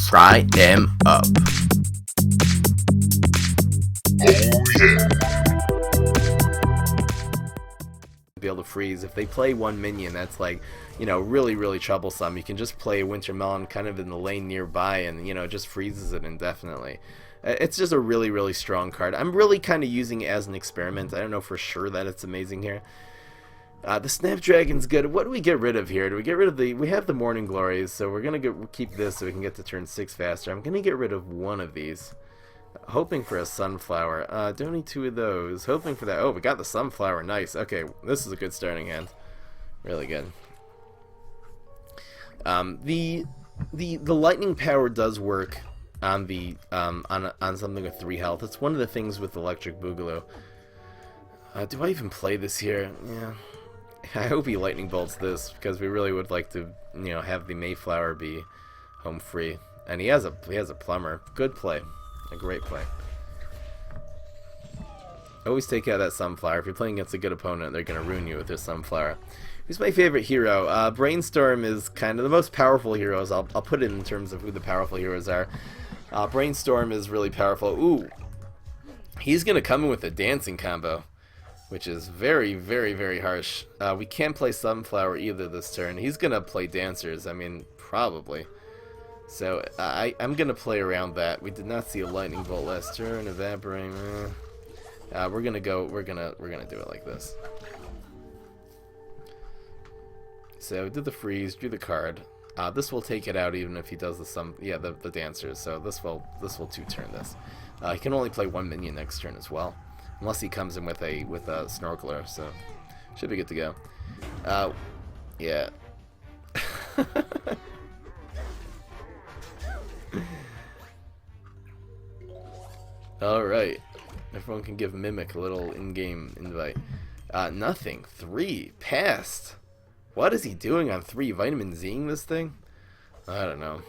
fry them up. Oh yeah. Be able to freeze. If they play one minion that's like, you know, really troublesome, you can just play a Winter Melon kind of in the lane nearby and, you know, it just freezes it indefinitely. It's just a really strong card. I'm really kind of using it as an experiment. I don't know for sure that it's amazing here. The Snapdragon's good. What do we get rid of here? Do we get rid of the... We have the Morning Glories, so we're going to keep this so we can get to turn 6 faster. I'm going to get rid of one of these. Hoping for a Sunflower. Don't need 2 of those. Hoping for that. Oh, we got the Sunflower. Nice. Okay, this is a good starting hand. Really good. The lightning power does work on the on something with 3 health. It's one of the things with Electric Boogaloo. Do I even play this here? Yeah. I hope he lightning bolts this because we really would like to, you know, have the Mayflower be home free. And he has a plumber. Good play. A great play. Always take out that Sunflower. If you're playing against a good opponent, they're going to ruin you with their Sunflower. Who's my favorite hero? Brainstorm is kind of the most powerful heroes. I'll put it in terms of who the powerful heroes are. Brainstorm is really powerful. Ooh. He's going to come in with a dancing combo, which is very harsh. We can't play Sunflower either this turn. He's going to play Dancers. I mean, probably. So I'm gonna play around that. We did not see a lightning bolt last turn. Evaporate. We're gonna do it like this. So did the freeze, drew the card. This will take it out even if he does the Dancers. So this will 2-turn this. He can only play 1 minion next turn as well, unless he comes in with a Snorkeler. So should be good to go. Yeah. Alright. Everyone can give Mimic a little in-game invite. Nothing. 3. Passed. What is he doing on 3? Vitamin Zing this thing? I don't know.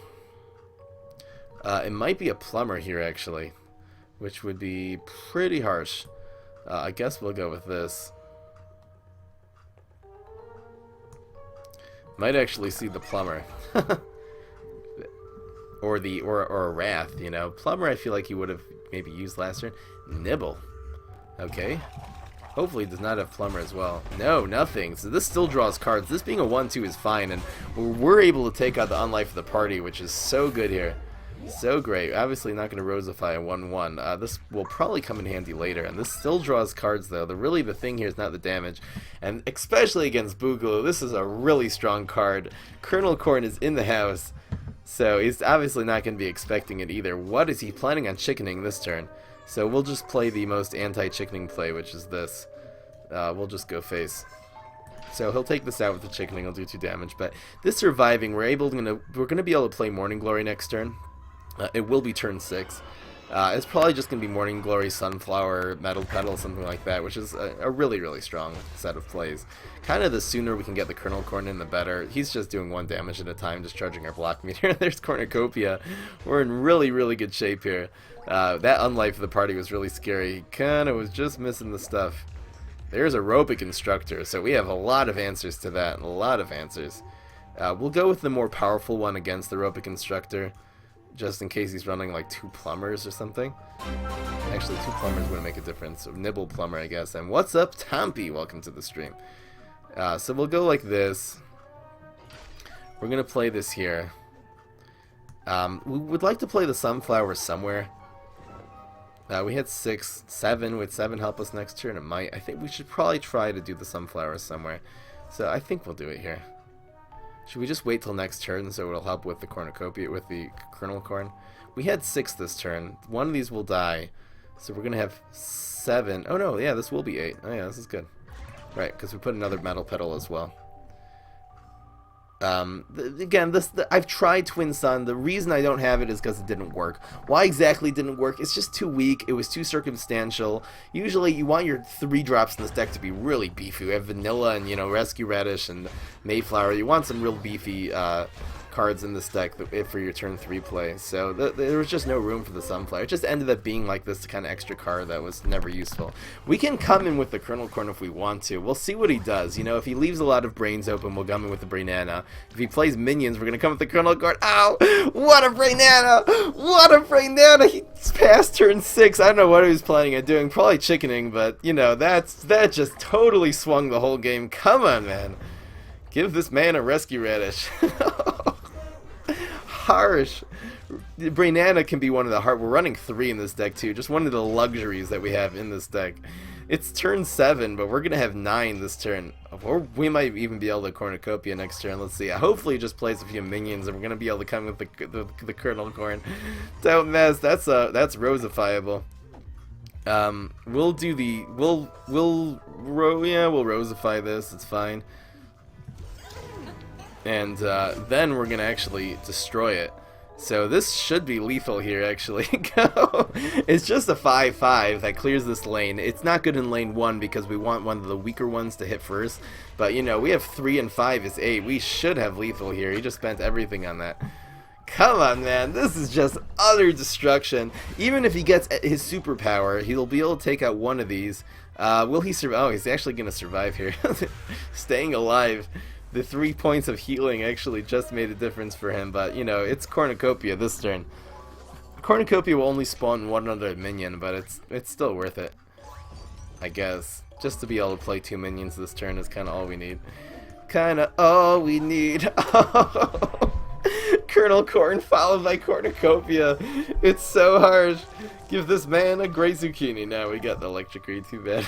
It might be a plumber here, actually, which would be pretty harsh. I guess we'll go with this. Might actually see the plumber. or a Wrath, you know. Plumber I feel like he would have maybe used last turn. Nibble. Okay. Hopefully does not have Plumber as well. No, nothing. So this still draws cards. This being a 1-2 is fine, and we're able to take out the Unlife of the party, which is so good here. So great. Obviously not going to Rosify a 1-1. This will probably come in handy later, and this still draws cards, though. Really the thing here is not the damage, and especially against Boogaloo, this is a really strong card. Colonel Corn is in the house, so he's obviously not going to be expecting it either. What is he planning on chickening this turn? So we'll just play the most anti-chickening play, which is this. We'll just go face. So he'll take this out with the chickening, he'll do 2 damage, but this surviving, we're gonna be able to play Morning Glory next turn. It will be turn 6. It's probably just gonna be Morning Glory, Sunflower, Metal Petal, something like that, which is a really strong set of plays. Kind of the sooner we can get the Colonel Corn in, the better. He's just doing 1 damage at a time, just charging our block meter. There's Cornucopia. We're in really good shape here. That Unlife of the party was really scary. He kinda was just missing the stuff. There's Aerobic Instructor, so we have a lot of answers to that, a lot of answers. We'll go with the more powerful one against the Aerobic Instructor, just in case he's running like 2 Plumbers or something. Actually, 2 Plumbers wouldn't make a difference. So Nibble Plumber, I guess. And what's up, Tompy? Welcome to the stream. So we'll go like this. We're going to play this here. We would like to play the Sunflower somewhere. We had 6, 7. Would 7 help us next turn? It might. I think we should probably try to do the Sunflower somewhere. So I think we'll do it here. Should we just wait till next turn so it'll help with the Cornucopia, with the Colonel Corn? We had 6 this turn. 1 of these will die. So we're going to have 7. Oh no, yeah, this will be 8. Oh yeah, this is good. Right, because we put another Metal Petal as well. Again, I've tried Twin Sun. The reason I don't have it is because it didn't work. Why exactly it didn't work? It's just too weak. It was too circumstantial. Usually, you want your 3 drops in this deck to be really beefy. We have Vanilla and, you know, Rescue Radish and Mayflower. You want some real beefy cards in this deck for your turn 3 play, so there was just no room for the Sunflower. It just ended up being like this kind of extra card that was never useful. We can come in with the Colonel Corn if we want to. We'll see what he does. You know, if he leaves a lot of brains open, we'll come in with the Brainana. If he plays minions, we're going to come with the Colonel Corn. Ow! What a Brainana! What a Brainana! He's past turn 6. I don't know what he was planning on doing. Probably chickening, but, you know, that just totally swung the whole game. Come on, man. Give this man a Rescue Radish. Harsh. Brainana can be one of the hard. We're running 3 in this deck too. Just one of the luxuries that we have in this deck. It's turn 7, but we're gonna have 9 this turn. Or we might even be able to Cornucopia next turn. Let's see. Hopefully, he just plays a few minions, and we're gonna be able to come with the Colonel Corn. Don't mess. That's Rosifiable. We'll do the we'll Rosify this. It's fine. And then we're gonna actually destroy it. So this should be lethal here, actually. It's just a 5/5 that clears this lane. It's not good in lane 1 because we want one of the weaker ones to hit first. But you know, we have 3 and 5 is 8. We should have lethal here. He just spent everything on that. Come on, man. This is just utter destruction. Even if he gets his superpower, he'll be able to take out one of these. Will he survive? Oh, he's actually gonna survive here. Staying alive. The 3 points of healing actually just made a difference for him, but you know, it's Cornucopia this turn. Cornucopia will only spawn one other minion, but it's still worth it, I guess. Just to be able to play 2 minions this turn is kind of all we need. Kinda all we need. Colonel Corn followed by Cornucopia. It's so harsh. Give this man a great zucchini. Now we got the electric read, too bad.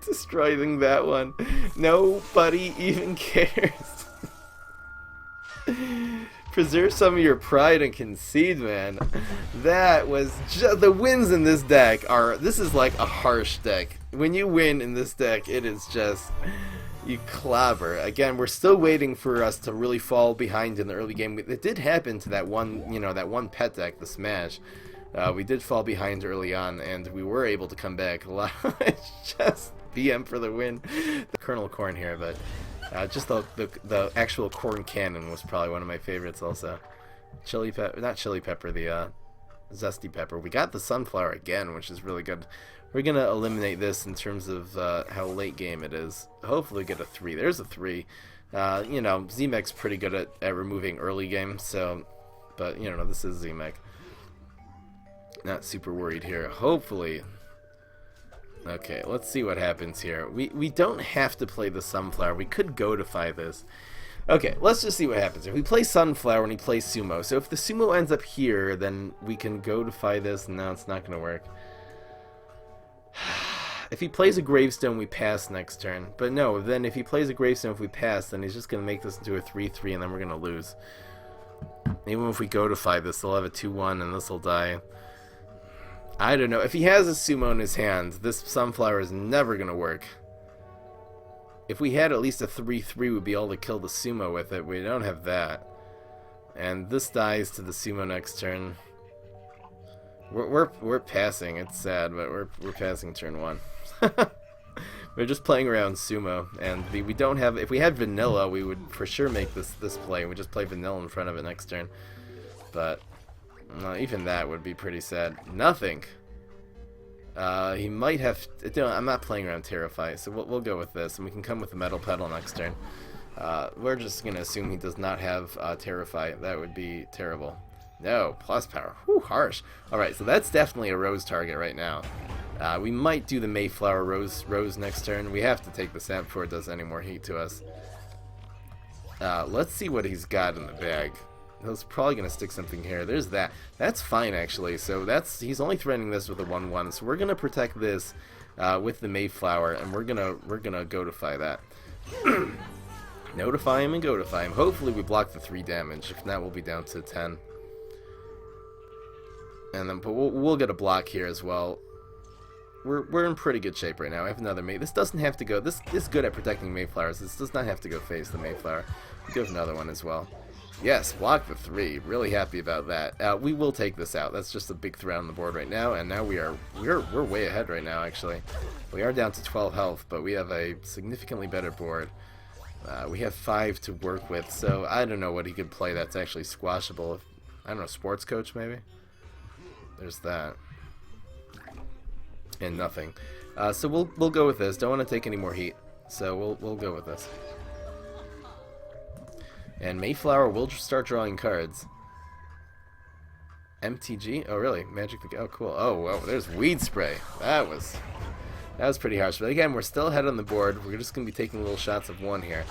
Destroying that one. Nobody even cares. Preserve some of your pride and concede, man. That was just the wins in this deck are. This is like a harsh deck. When you win in this deck, it is just you clobber. Again, we're still waiting for us to really fall behind in the early game. It did happen to that one, you know, that one pet deck, the Smash. We did fall behind early on, and we were able to come back a lot. Just BM for the win. The Colonel Corn here, but just the actual corn cannon was probably one of my favorites also. Chili pepper, not chili pepper, the zesty pepper. We got the sunflower again, which is really good. We're gonna eliminate this in terms of how late game it is. Hopefully get a 3. There's a 3. You know, Z-Mech's pretty good at removing early game, so, but you know, this is Z-Mech. Not super worried here. Hopefully. Okay, let's see what happens here. We don't have to play the Sunflower. We could Goatify this. Okay, let's just see what happens. If we play Sunflower and he plays Sumo, so if the Sumo ends up here, then we can Goatify this. No, it's not going to work. If he plays a Gravestone, we pass next turn. But no, then if he plays a Gravestone, if we pass, then he's just going to make this into a 3/3, and then we're going to lose. Even if we Goatify this, they'll have a 2/1, and this will die. I don't know. If he has a Sumo in his hand, this Sunflower is never going to work. If we had at least a 3/3, we'd be able to kill the Sumo with it. We don't have that. And this dies to the Sumo next turn. We're passing. It's sad, but we're passing turn 1. We're just playing around Sumo, and we don't have. If we had Vanilla, we would for sure make this play. We just play Vanilla in front of it next turn. But even that would be pretty sad. Nothing. He might have. I'm not playing around Terrify, so we'll go with this, and we can come with the Metal Pedal next turn. We're just gonna assume he does not have Terrify. That would be terrible. No, plus power. Whew, harsh. Alright, so that's definitely a Rose target right now. We might do the Mayflower Rose next turn. We have to take the sap before it does any more heat to us. Let's see what he's got in the bag. He's probably going to stick something here. There's that. That's fine, actually. So he's only threatening this with a 1/1. So we're going to protect this with the Mayflower, and we're gonna Goatify that. Notify him and Goatify him. Hopefully we block the 3 damage. If not, we'll be down to 10. And then, but we'll get a block here as well. We're in pretty good shape right now. I have another May. This doesn't have to go. This is good at protecting Mayflowers. This does not have to go face the Mayflower. We have another one as well. Yes, block the 3. Really happy about that. We will take this out. That's just a big threat on the board right now, and now we're way ahead right now. Actually, we are down to 12 health, but we have a significantly better board. We have 5 to work with, so I don't know what he could play that's actually squashable. I don't know, sports coach maybe? There's that. And nothing. So we'll go with this. Don't want to take any more heat. So we'll go with this. And Mayflower will start drawing cards. MTG? Oh really? Magic the... Oh cool. Oh whoa, there's Weed Spray. That was pretty harsh. But again, we're still ahead on the board. We're just going to be taking little shots of 1 here.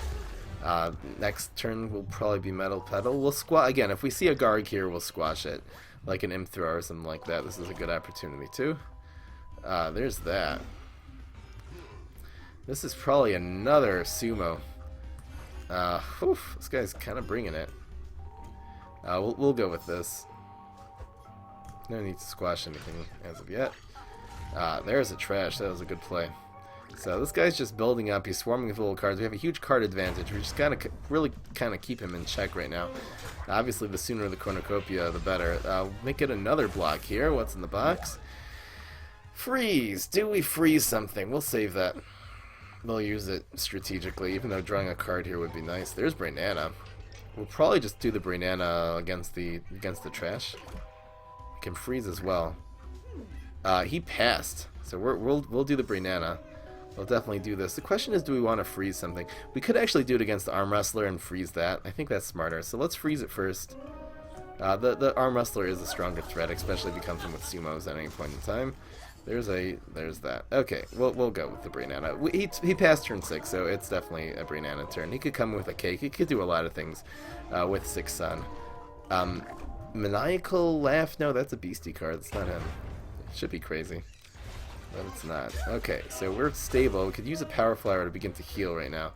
Next turn will probably be Metal Petal. We'll squash... Again, if we see a Garg here, we'll squash it. Like an Imp Throw or something like that. This is a good opportunity too. There's that. This is probably another Sumo. This guy's kind of bringing it. We'll go with this. No need to squash anything as of yet. There's a trash. That was a good play. So this guy's just building up. He's swarming with little cards. We have a huge card advantage. We just gotta really kind of keep him in check right now. Obviously, the sooner the cornucopia, the better. Make it another block here. What's in the box? Freeze. Do we freeze something? We'll save that. We'll use it strategically, even though drawing a card here would be nice. There's Brainana. We'll probably just do the Brainana against the trash. We can freeze as well. He passed, so we'll do the Brainana. We'll definitely do this. The question is, do we want to freeze something? We could actually do it against the Arm Wrestler and freeze that. I think that's smarter. So let's freeze it first. The Arm Wrestler is a stronger threat, especially if he comes in with Sumos at any point in time. There's that. Okay, we'll go with the Brainana. He passed turn 6, so it's definitely a Brainana turn. He could come with a cake. He could do a lot of things with 6 Sun. Maniacal Laugh? No, that's a beastie card. It's not him. It should be crazy. But it's not. Okay, so we're stable. We could use a Power Flower to begin to heal right now.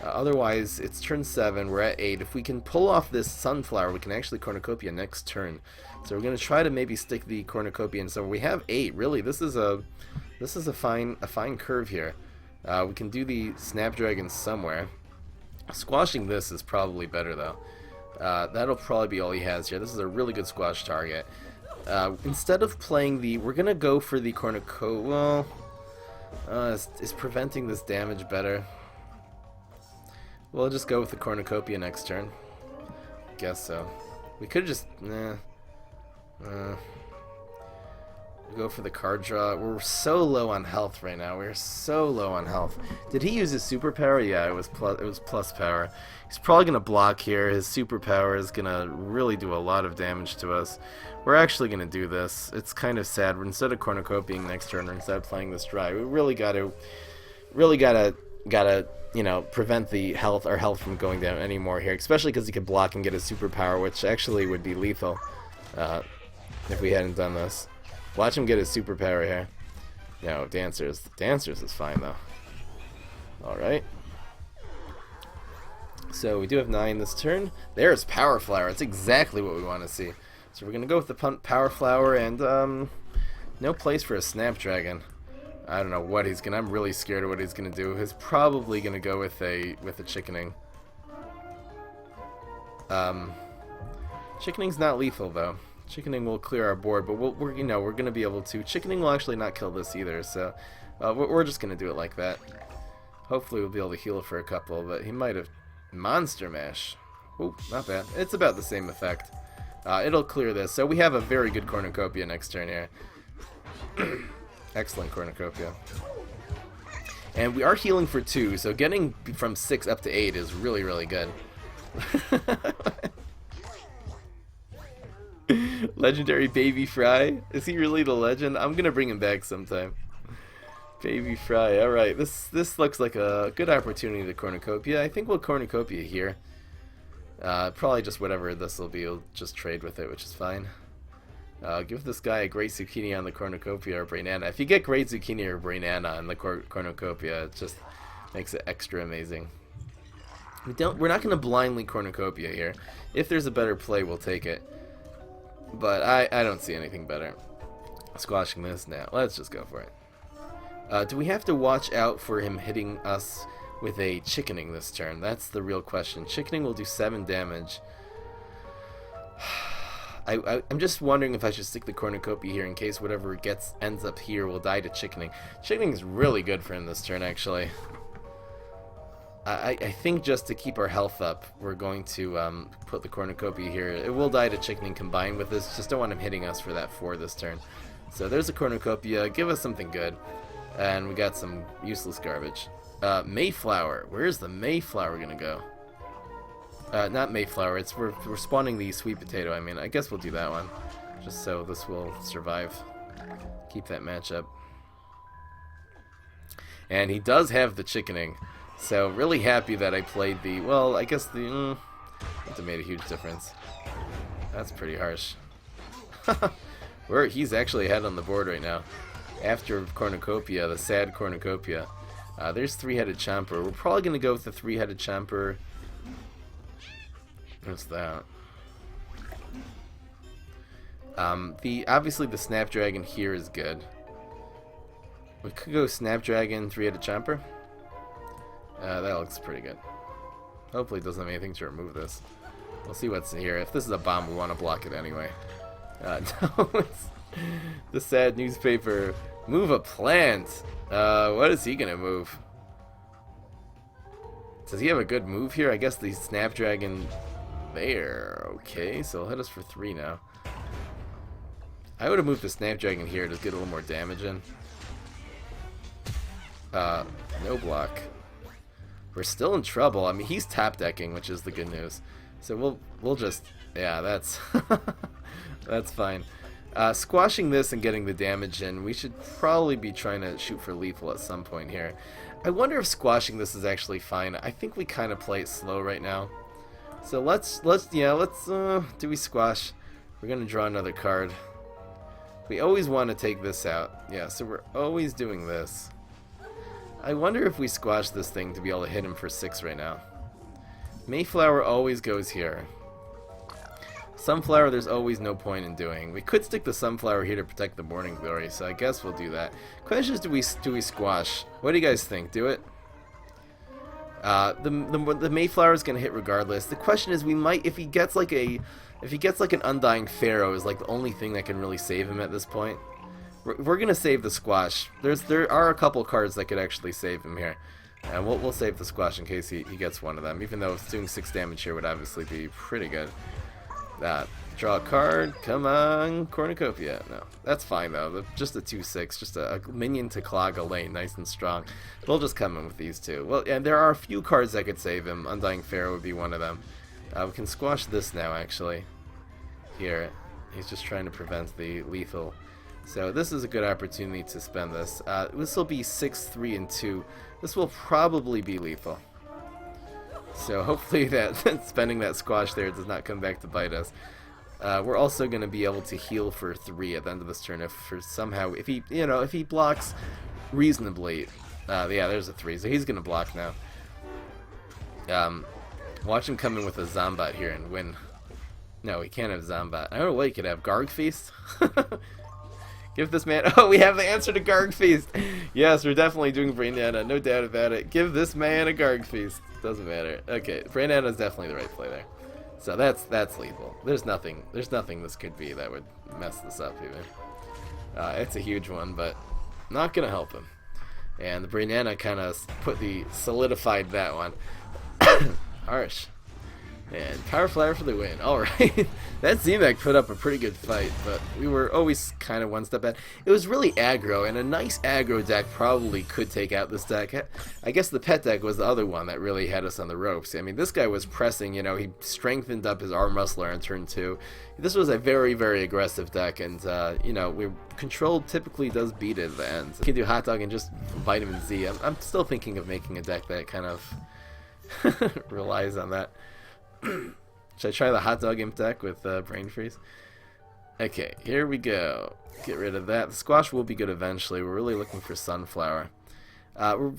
Otherwise, it's turn 7. We're at 8. If we can pull off this Sunflower, we can actually Cornucopia next turn. So we're going to try to maybe stick the Cornucopia in. So we have 8. Really, this is a fine curve here. We can do the Snapdragon somewhere. Squashing this is probably better though. That'll probably be all he has here. This is a really good squash target. Instead of playing the... We're going to go for the Cornucopia... Well... is preventing this damage better? We'll just go with the Cornucopia next turn. Guess so. We could just... go for the card draw. We're so low on health right now. We're so low on health. Did he use his superpower? Yeah, it was plus power. He's probably gonna block here. His superpower is gonna really do a lot of damage to us. We're actually gonna do this. It's kind of sad. Instead of cornucopiaing next turn, or instead of playing this dry, we really gotta you know, prevent our health from going down anymore here. Especially because he could block and get his superpower, which actually would be lethal if we hadn't done this. Watch him get his superpower here. No, Dancers. Dancers is fine, though. Alright. So we do have 9 this turn. There's Power Flower. It's exactly what we want to see. So we're going to go with the Power Flower and no place for a Snapdragon. I don't know what he's going to... I'm really scared of what he's going to do. He's probably going to go with a Chickening. Chickening's not lethal, though. Chickening will clear our board, but we're going to be able to. Chickening will actually not kill this either, so we're just going to do it like that. Hopefully we'll be able to heal for a couple, but he might have... Monster Mash. Ooh, not bad. It's about the same effect. It'll clear this, so we have a very good Cornucopia next turn here. Excellent Cornucopia. And we are healing for 2, so getting from 6 up to 8 is really, really good. Legendary Baby Fry. Is he really the legend? I'm gonna bring him back sometime. Baby Fry. Alright, this looks like a good opportunity to Cornucopia. I think we'll Cornucopia here. Probably just whatever this will be, we'll just trade with it, which is fine. Give this guy a Great Zucchini on the Cornucopia or Brainana. If you get Great Zucchini or Brainana on the Cornucopia, it just makes it extra amazing. We're not gonna blindly Cornucopia here. If there's a better play, we'll take it. But I don't see anything better. Squashing this now. Let's just go for it. Do we have to watch out for him hitting us with a Chickening this turn? That's the real question. Chickening will do 7 damage. I'm just wondering if I should stick the Cornucopia here in case whatever ends up here will die to Chickening. Chickening is really good for him this turn, actually. I think just to keep our health up, we're going to put the cornucopia here. It will die to chickening combined with this. Just don't want him hitting us for that 4 this turn. So there's a cornucopia. Give us something good. And we got some useless garbage. Mayflower. Where's the Mayflower going to go? Not Mayflower. We're spawning the sweet potato. I mean, I guess we'll do that one. Just so this will survive. Keep that matchup. And he does have the chickening. So really happy that I played the, well, I guess the, it made a huge difference. That's pretty harsh. He's actually ahead on the board right now. After Cornucopia, the sad Cornucopia. There's 3-headed Chomper. We're probably going to go with the 3-headed Chomper. What's that? Obviously the Snapdragon here is good. We could go Snapdragon, 3-headed Chomper. That looks pretty good. Hopefully it doesn't have anything to remove this. We'll see what's in here. If this is a bomb, we want to block it anyway. No, it's the sad newspaper. Move a plant. What is he gonna move? Does he have a good move here? I guess the Snapdragon there. Okay, so he'll hit us for 3 now. I would have moved the Snapdragon here to get a little more damage in. No block. We're still in trouble. I mean, he's tap decking, which is the good news. So we'll just, yeah, that's that's fine. Squashing this and getting the damage in, we should probably be trying to shoot for lethal at some point here. I wonder if squashing this is actually fine. I think we kind of play it slow right now. So let's do we squash? We're gonna draw another card. We always want to take this out. Yeah, so we're always doing this. I wonder if we squash this thing to be able to hit him for 6 right now. Mayflower always goes here. Sunflower, there's always no point in doing. We could stick the Sunflower here to protect the Morning Glory, so I guess we'll do that. Question is, do we squash? What do you guys think? Do it? The Mayflower is gonna hit regardless. The question is, we might, if he gets like an Undying Pharaoh, is like the only thing that can really save him at this point. We're gonna save the squash. There are a couple cards that could actually save him here, and we'll save the squash in case he gets one of them. Even though doing 6 damage here would obviously be pretty good. Draw a card. Come on, Cornucopia. No, that's fine though. Just a 2/6, just a minion to clog a lane, nice and strong. We'll just come in with these two. Well, and there are a few cards that could save him. Undying Pharaoh would be one of them. We can squash this now, actually. Here, he's just trying to prevent the lethal. So this is a good opportunity to spend this. This will be 6, 3, and 2. This will probably be lethal. So hopefully that spending that squash there does not come back to bite us. We're also going to be able to heal for 3 at the end of this turn if he blocks reasonably. Yeah, there's a 3, so he's going to block now. Watch him come in with a Zombat here and win. No, he can't have Zombat. I don't know what he could have. Garg Feast? Give this man... Oh, we have the answer to Garg Feast! Yes, we're definitely doing Brainana, no doubt about it. Give this man a Garg Feast. Doesn't matter. Okay, Brainana is definitely the right play there. So that's lethal. There's nothing this could be that would mess this up even. It's a huge one, but not gonna help him. And the Brainana kind of solidified that one. Harsh. And Power Flower for the win. Alright. That Z-Mech put up a pretty good fight, but we were always kind of one step back. It was really aggro, and a nice aggro deck probably could take out this deck. I guess the pet deck was the other one that really had us on the ropes. I mean, this guy was pressing, he strengthened up his arm wrestler on turn 2. This was a very, very aggressive deck, and, Control typically does beat it at the end. You can do Hot Dog and just Vitamin Z. I'm still thinking of making a deck that kind of relies on that. Should I try the Hot Dog Imp deck with Brain Freeze? Okay, here we go. Get rid of that. The squash will be good eventually. We're really looking for Sunflower. I'm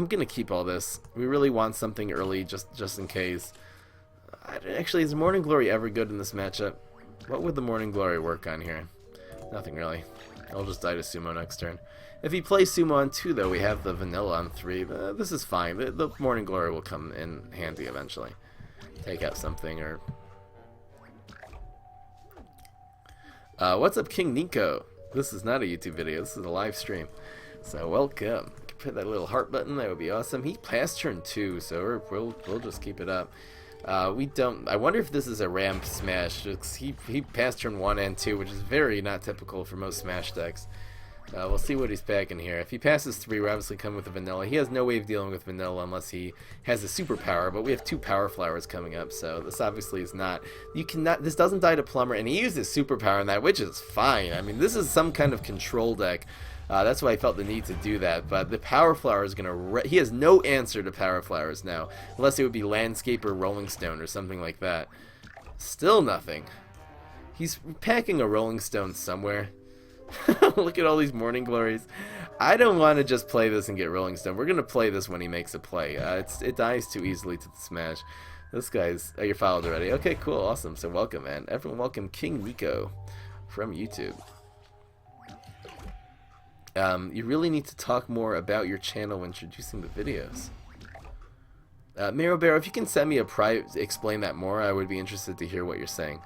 going to keep all this. We really want something early just in case. Actually, is Morning Glory ever good in this matchup? What would the Morning Glory work on here? Nothing really. I'll just die to Sumo next turn. If he plays Sumo on 2, though, we have the Vanilla on 3. This is fine. The Morning Glory will come in handy eventually. Take out something or... What's up, King Nico? This is not a YouTube video, this is a live stream. So welcome. hit that little heart button. That would be awesome. He passed turn 2, so we'll just keep it up. We don't. I wonder if this is a ramp smash. He passed turn 1 and 2, which is very not typical for most smash decks. We'll see what he's packing here. If he passes 3, we're obviously coming with the vanilla. He has no way of dealing with vanilla unless he has a superpower, but we have 2 power flowers coming up, so this obviously is not. You cannot. This doesn't die to plumber, and he uses superpower in that, which is fine. I mean, this is some kind of control deck. That's why I felt the need to do that. But the power flower is gonna. He has no answer to power flowers now, unless it would be landscape or rolling stone or something like that. Still nothing. He's packing a rolling stone somewhere. Look at all these morning glories. I don't want to just play this and get rolling stone. We're gonna play this when he makes a play. It dies too easily to the smash. This guy's. Oh, you're followed already. Okay, cool, awesome. So welcome, man. Everyone, welcome King Nico from YouTube. You really need to talk more about your channel when introducing the videos. Miro Bear, if you can send me a private, explain that more, I would be interested to hear what you're saying.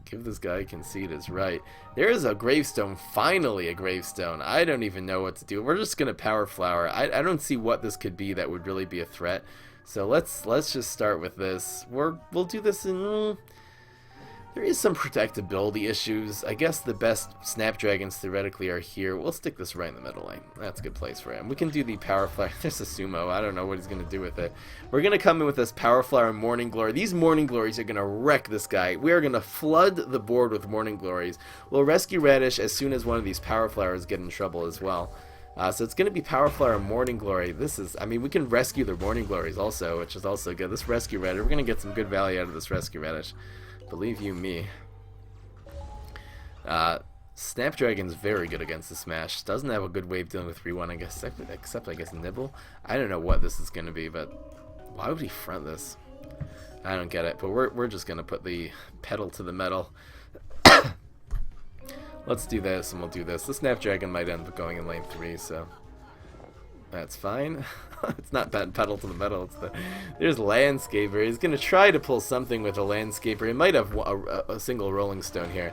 Give this guy conceit is right. There is a gravestone, finally a gravestone. I don't even know what to do. We're just gonna power flower. I don't see what this could be that would really be a threat. So let's just start with this. We'll do this in. There is some protectability issues. I guess the best Snapdragons theoretically are here. We'll stick this right in the middle lane. That's a good place for him. We can do the Power Flower. There's a Sumo. I don't know what he's going to do with it. We're going to come in with this Power Flower and Morning Glory. These Morning Glories are going to wreck this guy. We are going to flood the board with Morning Glories. We'll rescue Radish as soon as one of these Power Flowers get in trouble as well. So it's going to be Power Flower and Morning Glory. This is, I mean, we can rescue the Morning Glories also, which is also good. This Rescue Radish, we're going to get some good value out of this Rescue Radish. Believe you me. Snapdragon's very good against the smash. Doesn't have a good way of dealing with 3-1, I guess, except I guess Nibble. I don't know what this is going to be, but why would he front this? I don't get it, but we're just going to put the pedal to the metal. Let's do this, and we'll do this. The Snapdragon might end up going in lane 3, so that's fine. It's not pedal to the metal. It's there's Landscaper. He's going to try to pull something with a Landscaper. He might have a single Rolling Stone here.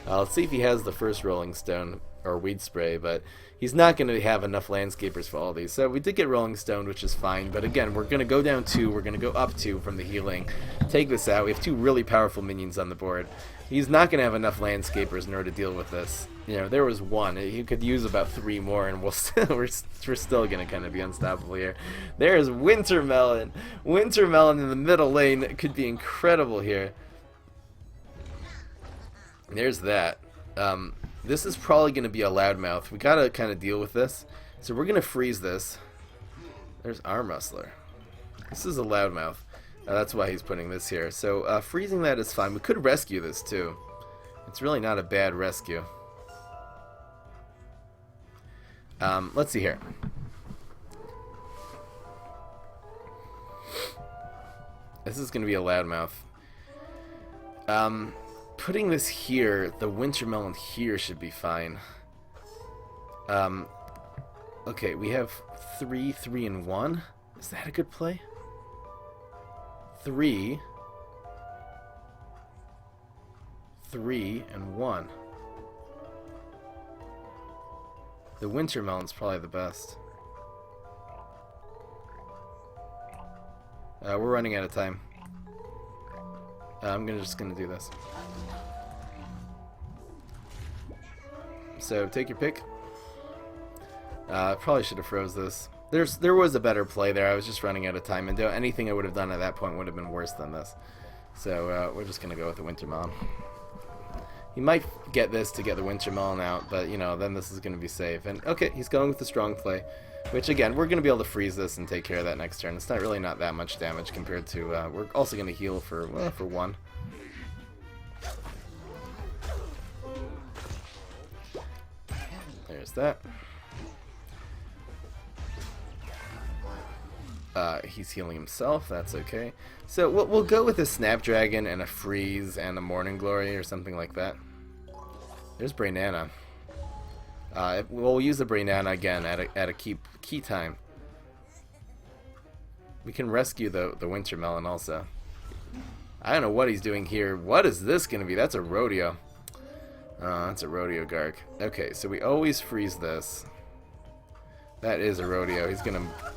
Let's see if he has the first Rolling Stone or Weed Spray, but he's not going to have enough Landscapers for all these. So we did get Rolling Stone, which is fine, but again, we're going to go down 2, we're going to go up 2 from the healing. Take this out. We have 2 really powerful minions on the board. He's not going to have enough Landscapers in order to deal with this. You know, there was 1. He could use about 3 more, and we're still going to kind of be unstoppable here. There's Wintermelon. Wintermelon in the middle lane. It could be incredible here. There's that. This is probably going to be a loudmouth. We got to kind of deal with this. So we're going to freeze this. There's Arm Wrestler. This is a loudmouth. That's why he's putting this here. So freezing that is fine. We could rescue this too. It's really not a bad rescue. Let's see here. This is going to be a loudmouth. Putting this here, the Wintermelon here should be fine. Okay, we have 3, 3, and 1. Is that a good play? 3, 3, and 1. The Wintermelon's probably the best. We're running out of time. I'm just gonna do this. So take your pick. Probably should have froze this. There was a better play there. I was just running out of time, and anything I would have done at that point would have been worse than this. So we're just gonna go with the Wintermelon. He might get this to get the Wintermelon out, but you know, then this is gonna be safe. And okay, he's going with the strong play, which again, we're gonna be able to freeze this and take care of that next turn. It's not that much damage compared to. We're also gonna heal for 1. There's that. He's healing himself. That's okay. So we'll go with a Snapdragon and a Freeze and a Morning Glory or something like that. There's Brainana. We'll use the Brainana again at a key time. We can rescue the Wintermelon also. I don't know what he's doing here. What is this going to be? That's a Rodeo. That's a Rodeo Garg. Okay, so we always freeze this. That is a rodeo. He's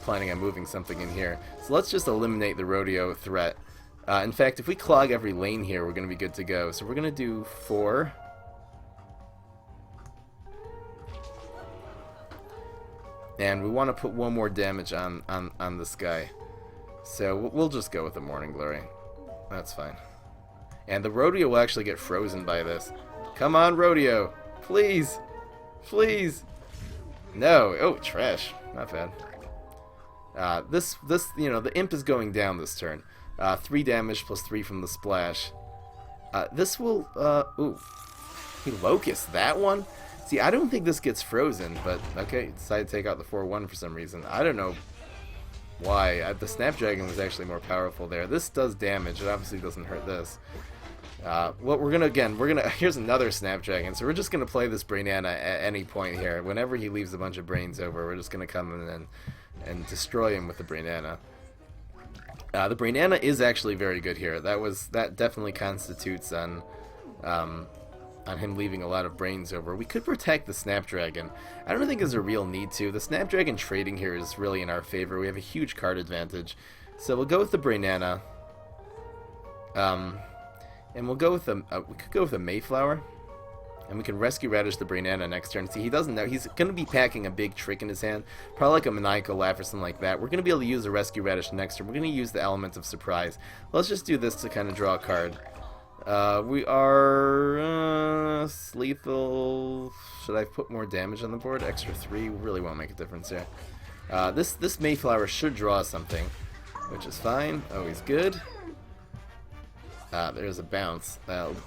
planning on moving something in here. So let's just eliminate the rodeo threat. In fact, if we clog every lane here, we're going to be good to go. So we're going to do 4. And we want to put 1 more damage on this guy. So we'll just go with the Morning Glory. That's fine. And the rodeo will actually get frozen by this. Come on, rodeo. Please. Please. No. Oh, trash. Not bad. This, you know, the imp is going down this turn. 3 damage plus 3 from the splash. This will, ooh. He locust that one? See, I don't think this gets frozen, but okay, decided to take out the 4-1 for some reason. I don't know why. The Snapdragon was actually more powerful there. This does damage. It obviously doesn't hurt this. What we're gonna here's another Snapdragon. So we're just gonna play this Brainana at any point here. Whenever he leaves a bunch of brains over, we're just gonna come in and destroy him with the Brainana. The Brainana is actually very good here. That definitely constitutes on him leaving a lot of brains over. We could protect the Snapdragon. I don't think there's a real need to. The Snapdragon trading here is really in our favor. We have a huge card advantage. So we'll go with the Brainana. And we'll go with the we could go with the Mayflower. And we can Rescue Radish the Brainana next turn. See, he doesn't know. He's going to be packing a big trick in his hand. Probably like a Maniacal Laugh or something like that. We're going to be able to use the Rescue Radish next turn. We're going to use the Element of Surprise. Let's just do this to kind of draw a card. We are lethal. Should I put more damage on the board? Extra 3 really won't make a difference here. This Mayflower should draw something, which is fine. Oh, he's good. There's a bounce.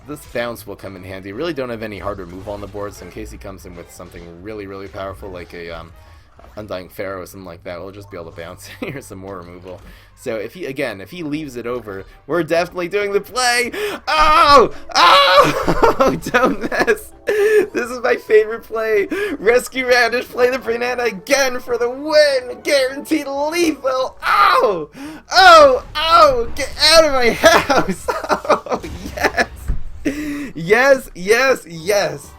This bounce will come in handy. Really don't have any hard removal on the board, so in case he comes in with something really, really powerful, like a Undying Pharaoh or something like that, we'll just be able to bounce. Here's some more removal. So if he leaves it over, we're definitely doing the play. Oh! Oh! Don't mess. This is my favorite play. Rescue Radish, play the Brainana again for the win. Guaranteed lethal. Oh! Oh! Oh! Get out of my house. Oh, yes. Yes, yes, yes.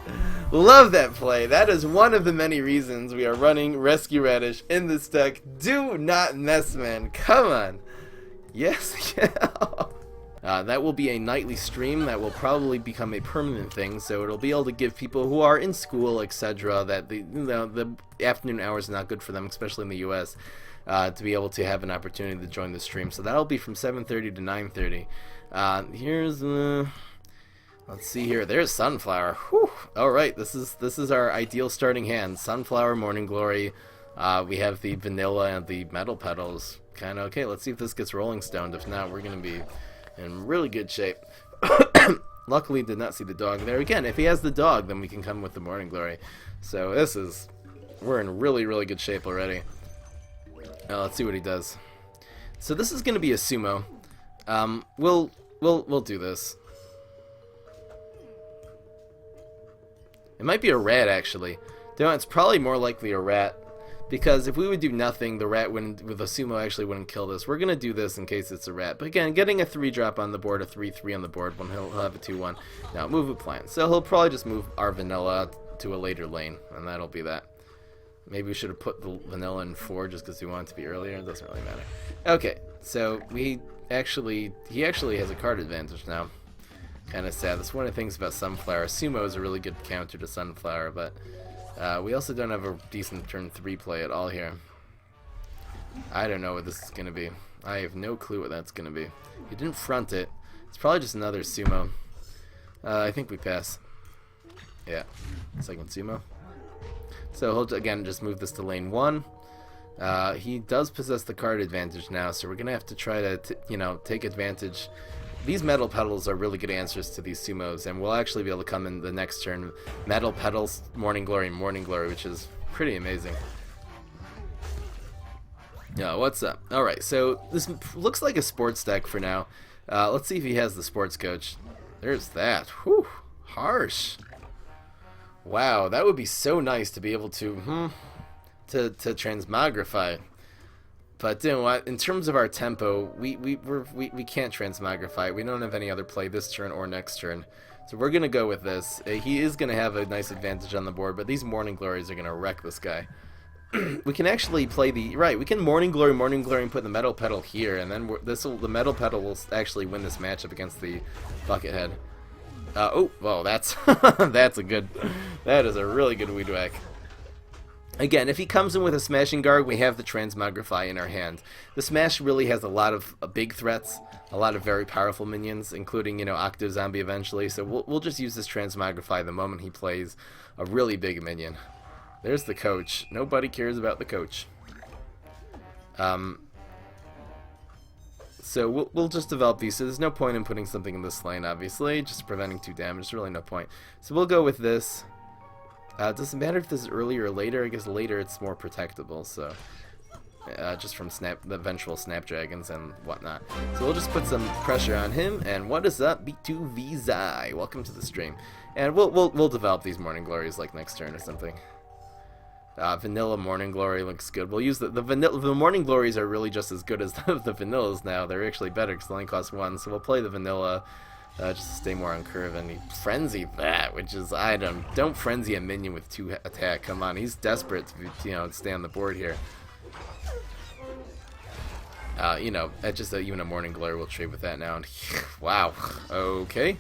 Love that play. That is one of the many reasons we are running Rescue Radish in this deck. Do not mess, man. Come on. Yes, yeah. That will be a nightly stream that will probably become a permanent thing, so it'll be able to give people who are in school, etc., that the afternoon hours are not good for them, especially in the US, to be able to have an opportunity to join the stream. So that'll be from 7:30 to 9:30. Here's let's see here. There's Sunflower. Whew. All right, this is our ideal starting hand. Sunflower, Morning Glory. We have the Vanilla and the Metal Petals. Kind of okay. Let's see if this gets Rolling Stoned. If not, we're gonna be in really good shape. Luckily, did not see the dog there. Again, if he has the dog, then we can come with the Morning Glory. So we're in really, really good shape already. Let's see what he does. So this is gonna be a sumo. We'll do this. It might be a rat, actually. It's probably more likely a rat, because if we would do nothing, the rat wouldn't, with a sumo actually wouldn't kill this. We're gonna do this in case it's a rat. But again, getting a 3-drop on the board, a 3/3 on the board, when he'll have a 2/1. Now move a plant. So he'll probably just move our Vanilla to a later lane, and that'll be that. Maybe we should have put the Vanilla in 4 just because we want it to be earlier. It doesn't really matter. Okay, so he actually has a card advantage now. Kind of sad. That's one of the things about Sunflower. Sumo is a really good counter to Sunflower, but we also don't have a decent turn 3 play at all here. I don't know what this is going to be. I have no clue what that's going to be. He didn't front it. It's probably just another sumo. I think we pass. Yeah, second sumo. So he'll again just move this to lane 1. He does possess the card advantage now, so we're going to have to try to take advantage. These Metal Petals are really good answers to these sumos, and we'll actually be able to come in the next turn. Metal Petals, Morning Glory, which is pretty amazing. Yeah, what's up? Alright, so this looks like a sports deck for now. Let's see if he has the sports coach. There's that. Whew, harsh. Wow, that would be so nice to be able to transmogrify. But you know what? In terms of our tempo, we can't transmogrify. We don't have any other play this turn or next turn. So we're gonna go with this. He is gonna have a nice advantage on the board, but these Morning Glories are gonna wreck this guy. we can actually play the we can Morning Glory, and put the Metal Petal here, and then the Metal Petal will actually win this matchup against the Buckethead. Oh, well, that's that is a really good weed whack. Again, if he comes in with a Smashing Guard, we have the Transmogrify in our hand. The Smash really has a lot of big threats, a lot of very powerful minions, including, you know, Octo Zombie eventually. So we'll just use this Transmogrify the moment he plays a really big minion. There's the coach. Nobody cares about the coach. So we'll just develop these. So there's no point in putting something in this lane, obviously. Just preventing 2 damage. There's really no point. So we'll go with this. It doesn't matter if this is earlier or later. I guess later it's more protectable. So just from the eventual Snapdragons and whatnot. So we'll just put some pressure on him. And what is up, PvZh? Welcome to the stream. And we'll develop these Morning Glories like next turn or something. Vanilla Morning Glory looks good. We'll use the Morning Glories are really just as good as the Vanillas now. They're actually better because they only cost 1. So we'll play the Vanilla just to stay more on curve. And he Frenzy that, which is don't Frenzy a minion with 2 attack. Come on, he's desperate to, you know, stay on the board here. You know, even a Morning Glory will trade with that now. And wow, okay.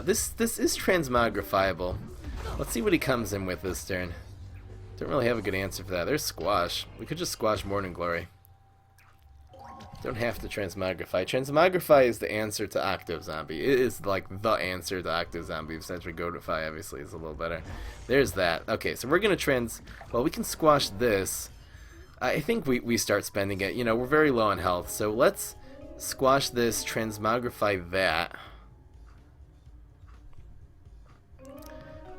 This is transmogrifiable. Let's see what he comes in with this turn. Don't really have a good answer for that. There's Squash. We could just Squash Morning Glory. Don't have to Transmogrify. Transmogrify is the answer to Octo Zombie. It is like the answer to Octo Zombie. Essentially, Godify obviously is a little better. There's that. Okay, so we're gonna well, we can squash this. I think we start spending it. You know, we're very low on health, so let's squash this. Transmogrify that.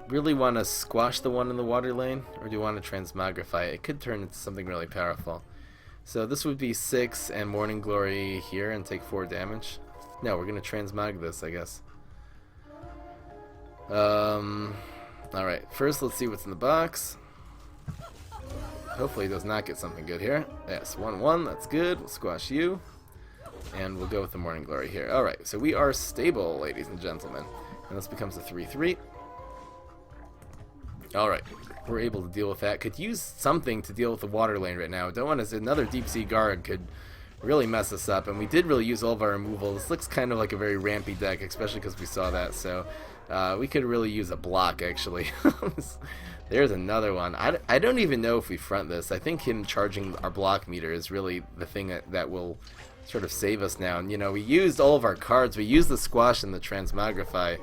Really want to squash the one in the water lane, or do you want to Transmogrify it? It could turn into something really powerful. So this would be 6 and Morning Glory here and take 4 damage. No, we're going to Transmog this, I guess. Alright, first let's see what's in the box. Hopefully he does not get something good here. Yes, 1-1, that's good. We'll squash you. And we'll go with the Morning Glory here. Alright, so we are stable, ladies and gentlemen. And this becomes a 3-3. Alright, we're able to deal with that. Could use something to deal with the water lane right now. Don't want to. Another Deep Sea Guard could really mess us up, and we did really use all of our removal. This looks kind of like a very rampy deck, especially because we saw that, so we could really use a block, actually. There's another one. I don't even know if we front this. I think him charging our block meter is really the thing that will sort of save us now. And, you know, we used all of our cards. We used the Squash and the Transmogrify.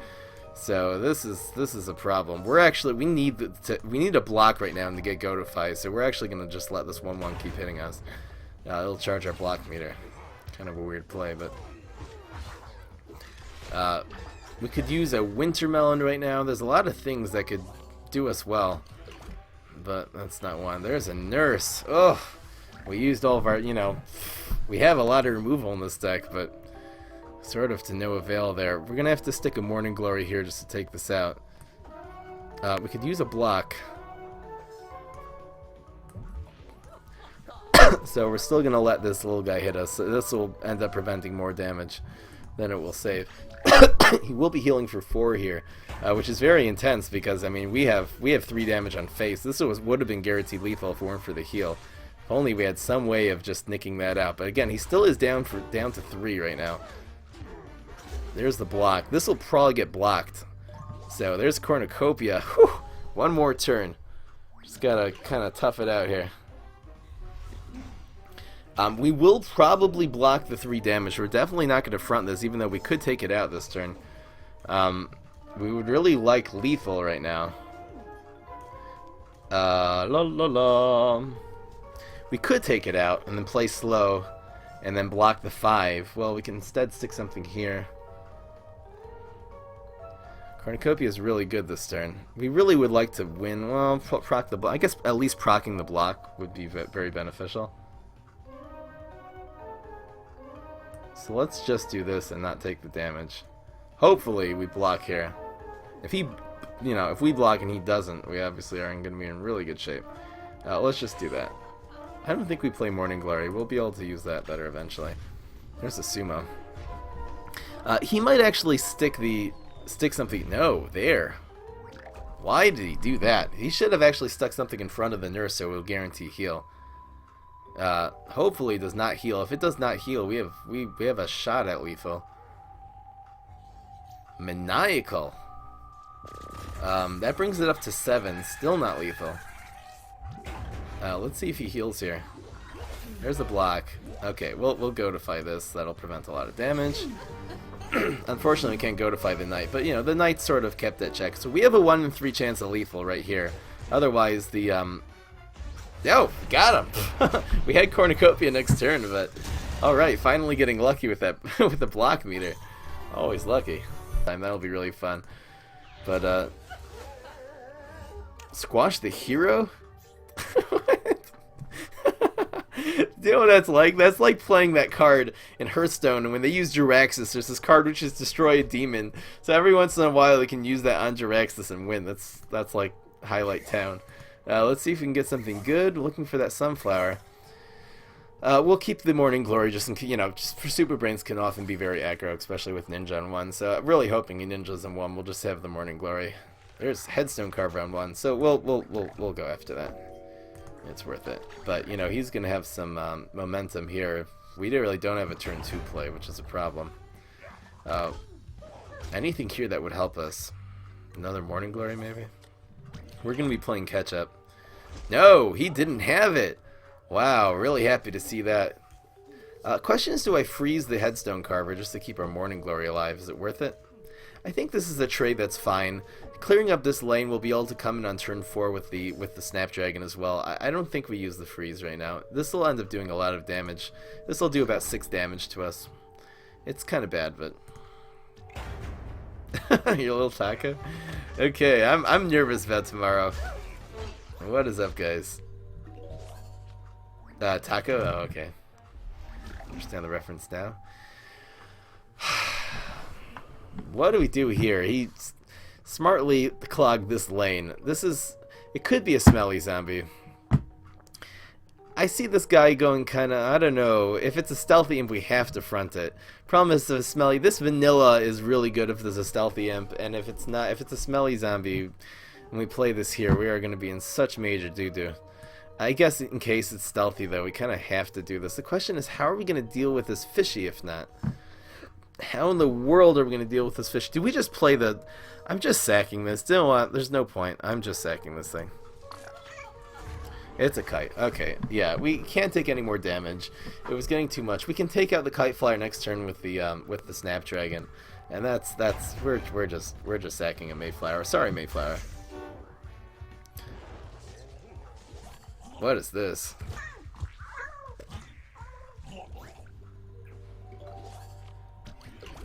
So this is a problem. We need a block right now to get Godify, so we're actually gonna just let this 1-1 keep hitting us. It'll charge our block meter. Kind of a weird play, but we could use a Winter Melon right now. There's a lot of things that could do us well, but that's not one. There's a Nurse. Oh, we used all of our, you know, we have a lot of removal in this deck, but sort of to no avail there. We're gonna have to stick a Morning Glory here just to take this out. We could use a block. So we're still gonna let this little guy hit us. So this will end up preventing more damage than it will save. He will be healing for 4 here, which is very intense because I mean we have 3 damage on face. This would have been guaranteed lethal if it weren't for the heal. If only we had some way of just nicking that out. But again, he still is down to 3 right now. There's the block. This will probably get blocked. So there's Cornucopia. Whew, 1 more turn. Just gotta kind of tough it out here. We will probably block the 3 damage. We're definitely not going to front this, even though we could take it out this turn. We would really like lethal right now. We could take it out and then play slow and then block the 5. Well, we can instead stick something here. Cornucopia is really good this turn. We really would like to win. Well, proc the block. I guess at least procking the block would be very beneficial. So let's just do this and not take the damage. Hopefully we block here. If he, if we block and he doesn't, we obviously are going to be in really good shape. Let's just do that. I don't think we play Morning Glory. We'll be able to use that better eventually. There's a Sumo. He might actually stick something. No, there. Why did he do that? He should have actually stuck something in front of the nurse so it will guarantee heal. Hopefully it does not heal. If it does not heal, we have a shot at lethal. Maniacal. That brings it up to 7. Still not lethal. Let's see if he heals here. There's a block. Okay, we'll goatify this. That'll prevent a lot of damage. Unfortunately, we can't goatify the knight, but you know the knight sort of kept that check. So we have a 1 in 3 chance of lethal right here. Otherwise, the oh, got him. We had cornucopia next turn, but all right, finally getting lucky with that with the block meter. Always lucky. That'll be really fun. But squash the hero. Do you know what that's like? That's like playing that card in Hearthstone, and when they use Jiraxis, there's this card which is Destroy a Demon. So every once in a while they can use that on Jiraxis and win. That's like Highlight Town. Let's see if we can get something good. We're looking for that Sunflower. We'll keep the Morning Glory just in, just for Super Brains can often be very aggro, especially with Ninja on 1. So I'm really hoping in Ninjas on 1 we'll just have the Morning Glory. There's Headstone Carver on 1, so we'll go after that. It's worth it. But, he's going to have some momentum here. We really don't have a turn 2 play, which is a problem. Anything here that would help us? Another Morning Glory, maybe? We're going to be playing catch-up. No, he didn't have it! Wow, really happy to see that. Question is, do I freeze the Headstone Carver just to keep our Morning Glory alive? Is it worth it? I think this is a trade that's fine. Clearing up this lane will be able to come in on turn 4 with the Snapdragon as well. I don't think we use the freeze right now. This will end up doing a lot of damage. This will do about 6 damage to us. It's kind of bad, but your little taco. Okay, I'm nervous about tomorrow. What is up, guys? Taco. Oh, okay. Understand the reference now. What do we do here? He smartly clogged this lane. It could be a smelly zombie. I see this guy going kinda, I don't know, if it's a stealthy imp we have to front it. Problem is the smelly, this vanilla is really good if there's a stealthy imp, and if it's a smelly zombie, when we play this here, we are going to be in such major doo-doo. I guess in case it's stealthy though, we kinda have to do this. The question is, how are we going to deal with this fishy if not? How in the world are we going to deal with this fish? Do we just play the... I'm just sacking this. There's no point. I'm just sacking this thing. It's a kite. Okay, yeah, we can't take any more damage. It was getting too much. We can take out the Kite Flyer next turn with the Snapdragon, and we're just sacking a Mayflower. Sorry, Mayflower. What is this?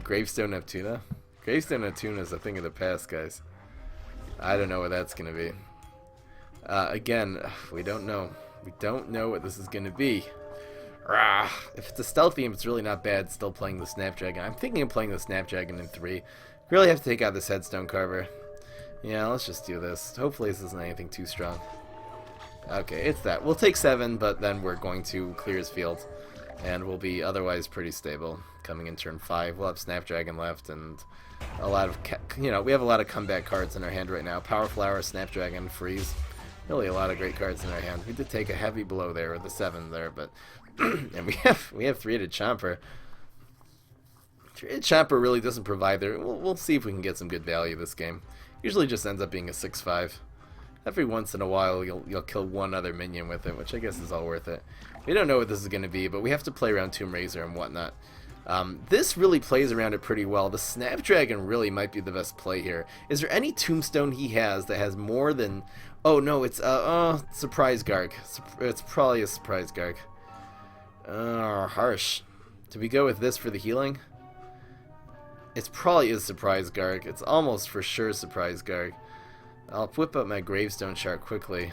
Gravestone Neptuna? Gravestone Neptuna is a thing of the past, guys. I don't know what that's going to be. Again, we don't know. We don't know what this is going to be. If it's a stealthy imp, it's really not bad still playing the Snapdragon. I'm thinking of playing the Snapdragon in 3. Really have to take out this Headstone Carver. Yeah, let's just do this. Hopefully this isn't anything too strong. Okay, it's that. We'll take 7, but then we're going to clear his field. And we'll be otherwise pretty stable coming in turn 5. We'll have Snapdragon left and a lot of, we have a lot of comeback cards in our hand right now. Power Flower, Snapdragon, Freeze. Really a lot of great cards in our hand. We did take a heavy blow there with the 7 there, but and we have 3-headed Chomper. 3-headed Chomper really doesn't provide there. We'll see if we can get some good value this game. Usually just ends up being a 6-5. Every once in a while you'll kill one other minion with it, which I guess is all worth it. We don't know what this is going to be, but we have to play around Tomb Raiser and whatnot. This really plays around it pretty well. The Snapdragon really might be the best play here. Is there any Tombstone he has that has more than... Oh no, it's Surprise Garg. It's probably a Surprise Garg. Harsh. Do we go with this for the healing? It probably is Surprise Garg. It's almost for sure Surprise Garg. I'll whip up my Gravestone Shark quickly.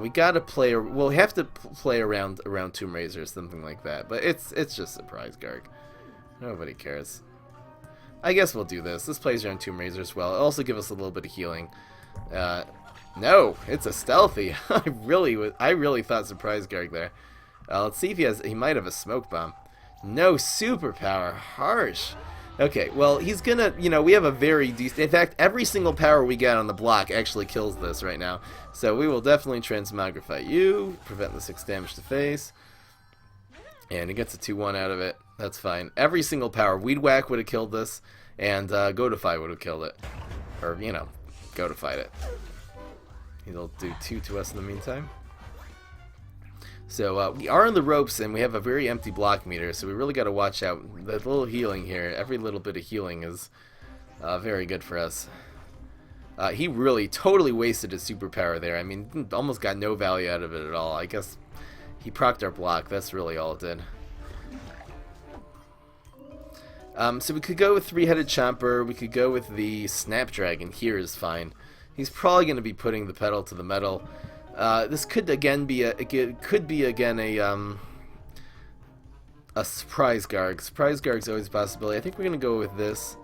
We gotta play. We'll have to play around Tomb Raiser or something like that. But it's just Surprise Garg. Nobody cares. I guess we'll do this. This plays around Tomb Raiser as well. It'll also give us a little bit of healing. No, it's a stealthy. I really thought Surprise Garg there. Let's see if he might have a smoke bomb. No superpower. Harsh. Okay, well, he's gonna, you know, we have a very decent, in fact, every single power we got on the block actually kills this right now. So we will definitely transmogrify you, prevent the 6 damage to face, and he gets a 2-1 out of it. That's fine. Every single power, Weed Whack would have killed this, and Godify would have killed it. Or, you know, Godified it. He'll do 2 to us in the meantime. So we are on the ropes, and we have a very empty block meter, so we really got to watch out. That little healing here, every little bit of healing is very good for us. He really totally wasted his superpower there. I mean, almost got no value out of it at all. I guess he procced our block. That's really all it did. So we could go with 3-headed Chomper. We could go with the Snapdragon. Here is fine. He's probably going to be putting the pedal to the metal. This could again be a surprise Garg. Surprise Garg's always a possibility. I think we're gonna go with this,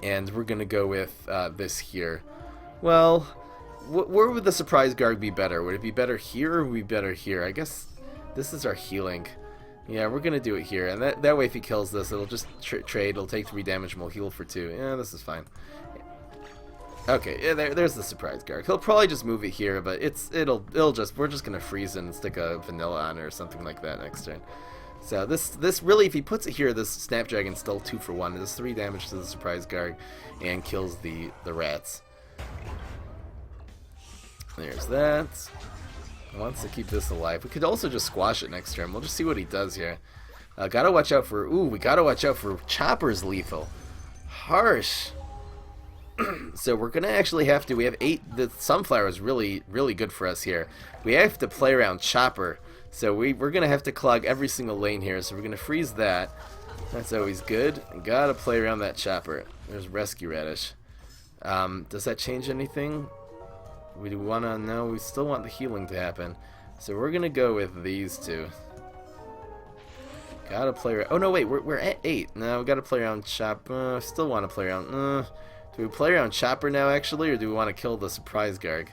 and we're gonna go with this here. Well, where would the surprise Garg be better? Would it be better here or would it be better here? I guess this is our healing. Yeah, we're gonna do it here, and that way if he kills this, it'll just trade. It'll take 3 damage and we'll heal for 2. Yeah, this is fine. Okay, yeah, there's the surprise Garg. He'll probably just move it here, but we're just gonna freeze it and stick a vanilla on it or something like that next turn. So this really, if he puts it here, this Snapdragon's still 2 for 1. It does 3 damage to the surprise Garg and kills the rats. There's that. He wants to keep this alive. We could also just squash it next turn. We'll just see what he does here. Gotta watch out for we gotta watch out for Chopper's lethal. Harsh. So we're gonna actually have to. We have 8. The Sunflower is really good for us here. We have to play around Chopper. So we're gonna have to clog every single lane here. So we're gonna freeze that. That's always good. Gotta play around that Chopper. There's Rescue Radish. Does that change anything? We wanna know. We still want the healing to happen. So we're gonna go with these 2. Gotta play around. Oh no, wait. We're at 8. No, we gotta play around Chopper. Still want to play around. Do we play around Chopper now, actually, or do we want to kill the surprise Garg?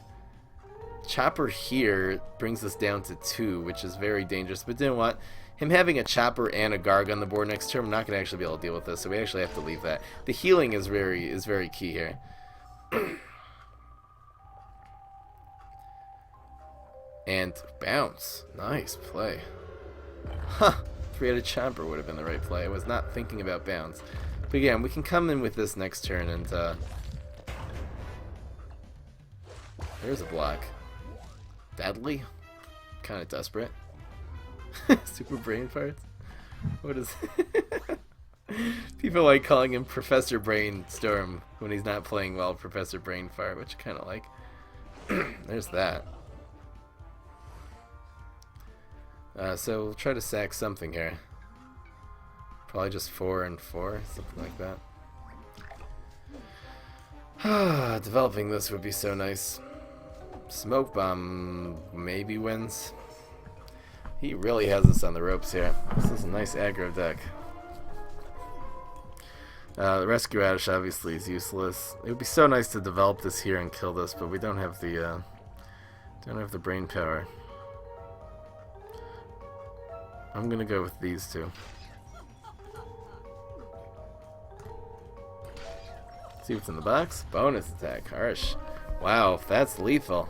Chopper here brings us down to 2, which is very dangerous. But you know what? Him having a Chopper and a Garg on the board next turn, I'm not going to actually be able to deal with this, so we actually have to leave that. The healing is very key here. And bounce. Nice play. Huh. 3-headed Chomper would have been the right play. I was not thinking about bounce. But again, we can come in with this next turn, and there's a block. Deadly? Kind of desperate. Super brain farts? What is People like calling him Professor Brainstorm when he's not playing well, Professor Brain Fart, which I kind of like. There's that. So we'll try to sack something here. Probably just 4 and 4, something like that. Developing this would be so nice. Smoke Bomb maybe wins. He really has us on the ropes here. This is a nice aggro deck. The Rescue Radish obviously is useless. It would be so nice to develop this here and kill this, but we don't have the brain power. I'm gonna go with these 2. See what's in the box. Bonus attack. Harsh. Wow, that's lethal.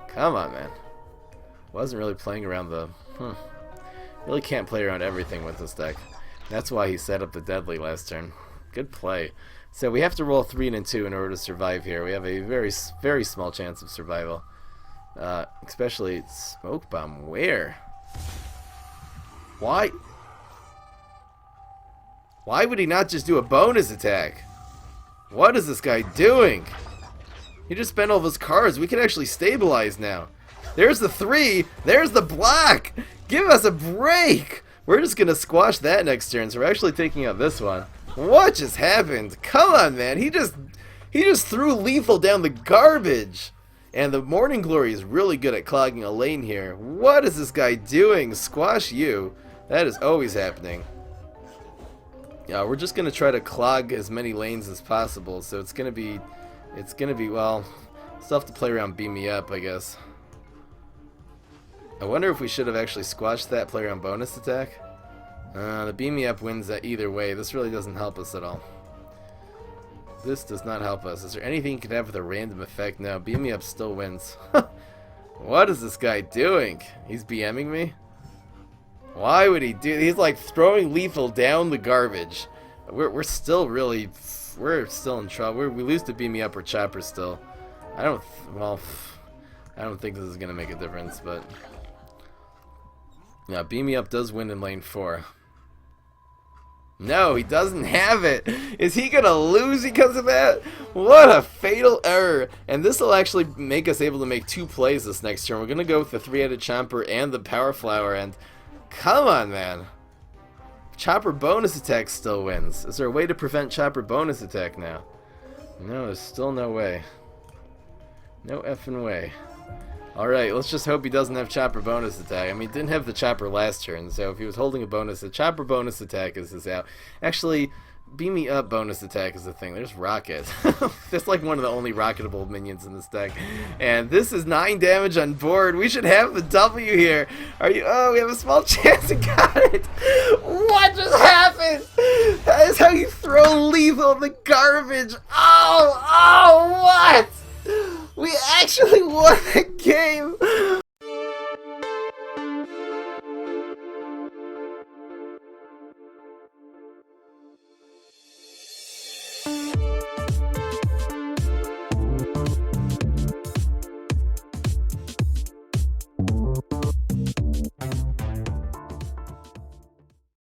Come on, man. Wasn't really playing around the... Really can't play around everything with this deck. That's why he set up the deadly last turn. Good play. So we have to roll 3 and 2 in order to survive here. We have a very small chance of survival. Especially Smoke Bomb. Where? Why? Why would he not just do a bonus attack? What is this guy doing? He just spent all of his cards. We can actually stabilize now. There's the 3. There's the block. Give us a break. We're just going to squash that next turn. So we're actually taking out this one. What just happened? Come on, man. He just threw lethal down the garbage. And the Morning Glory is really good at clogging a lane here. What is this guy doing? Squash you. That is always happening. Yeah, we're just gonna try to clog as many lanes as possible. So it's gonna be, well, still have to play around Beam Me Up, I guess. I wonder if we should have actually squashed that play around bonus attack. The beam me up wins either way. This really doesn't help us at all. This does not help us. Is there anything you could have with a random effect? No, beam me up still wins. What is this guy doing? He's BMing me? Why would he do? He's like throwing lethal down the garbage. We're still really, we're still in trouble. We lose to beam me up or chopper still. I don't think this is gonna make a difference, but yeah, beam me up does win in lane 4. No, he doesn't have it. Is he gonna lose because of that? What a fatal error. And this will actually make us able to make 2 plays this next turn. We're gonna go with the 3-headed chomper and the power flower, and come on, man. Chopper bonus attack still wins. Is there a way to prevent chopper bonus attack now? No, there's still no way. No effing way. Alright, let's just hope he doesn't have chopper bonus attack. I mean, he didn't have the chopper last turn, so if he was holding a bonus, the chopper bonus attack is out. Actually, beam me up bonus attack is the thing. There's rocket. That's like one of the only rocketable minions in this deck. And this is 9 damage on board. We should have the W here. Are you? Oh, we have a small chance to got it. What just happened? That is how you throw lethal in the garbage. Oh, what? We actually won the game!